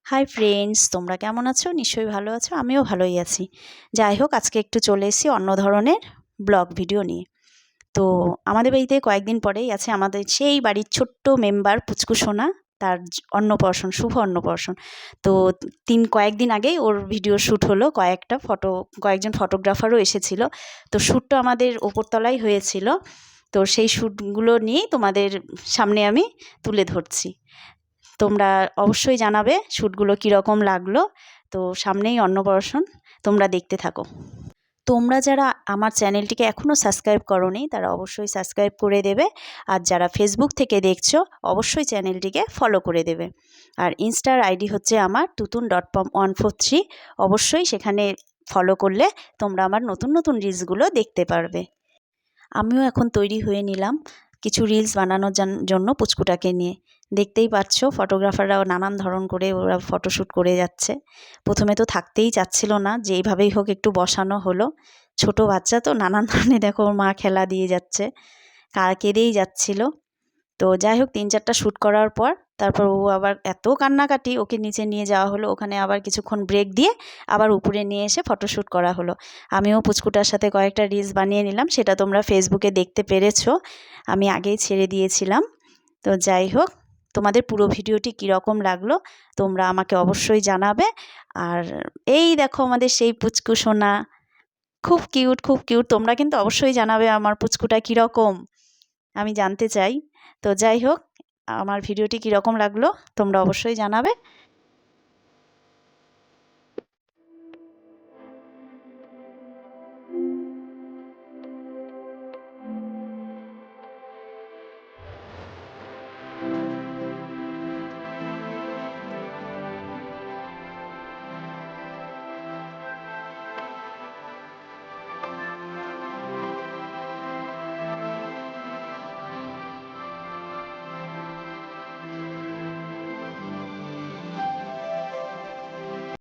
Hi friends, তোমরা কেমন আছো? নিশ্চয়ই ভালো আছো, আমিও ভালোই আছি। যাই হোক, আজকে একটু চলে এসেছি অন্য ধরনের ব্লগ ভিডিও নিয়ে। তো আমাদের বাড়িতে কয়েকদিন পরেই আছে আমাদের সেই বাড়ির ছোট্ট মেম্বার পুচকু সোনা, তার অন্নপ্রাশন, শুভ অন্নপ্রাশন। তো কয়েকদিন আগেই ওর ভিডিও শ্যুট হলো, কয়েকজন ফটোগ্রাফারও এসেছিল। তো শ্যুটটা আমাদের ওপরতলায় হয়েছিল। তো সেই শ্যুটগুলো নিয়েই তোমাদের সামনে আমি তুলে ধরছি। তোমরা অবশ্যই জানাবে শ্যুটগুলো কীরকম লাগলো। তো সামনেই অন্নপ্রাশন, তোমরা দেখতে থাকো। তোমরা যারা আমার চ্যানেলটিকে এখনও সাবস্ক্রাইব করোনি তারা অবশ্যই সাবস্ক্রাইব করে দেবে। আর যারা ফেসবুক থেকে দেখছো অবশ্যই চ্যানেলটিকে ফলো করে দেবে। আর ইনস্টার আইডি হচ্ছে আমার tutun.pom143। অবশ্যই সেখানে ফলো করলে তোমরা আমার নতুন নতুন রিলসগুলো দেখতে পারবে। আমিও এখন তৈরি হয়ে নিলাম কিছু রিলস বানানোর জন্য পুচকুটাকে নিয়ে। দেখতেই পাচ্ছ ফটোগ্রাফাররাও নানান ধরন করে ওরা ফটোশ্যুট করে যাচ্ছে। প্রথমে তো থাকতেই চাচ্ছিল না, যে এইভাবেই হোক একটু বসানো হলো। ছোট বাচ্চা তো নানান ধরনের, দেখো ওর মা খেলা দিয়ে যাচ্ছে, কেঁদেই যাচ্ছিল। তো যাই হোক 3-4টা শ্যুট করার পর তারপর ও আবার এত কান্নাকাটি, ওকে নিচে নিয়ে যাওয়া হলো। ওখানে আবার কিছুক্ষণ ব্রেক দিয়ে আবার উপরে নিয়ে এসে ফটোশ্যুট করা হলো। আমিও পুচকুটার সাথে কয়েকটা রিলস বানিয়ে নিলাম, সেটা তোমরা ফেসবুকে দেখতে পেরেছো, আমি আগেই ছেড়ে দিয়েছিলাম। তো যাই হোক, তোমাদের পুরো ভিডিওটি কীরকম লাগলো তোমরা আমাকে অবশ্যই জানাবে। আর এই দেখো আমাদের সেই পুচকু সোনা, খুব কিউট, খুব কিউট। তোমরা কিন্তু অবশ্যই জানাবে আমার পুচকুটা কীরকম, আমি জানতে চাই। তো যাই হোক, আমার ভিডিওটি কীরকম লাগলো তোমরা অবশ্যই জানাবে।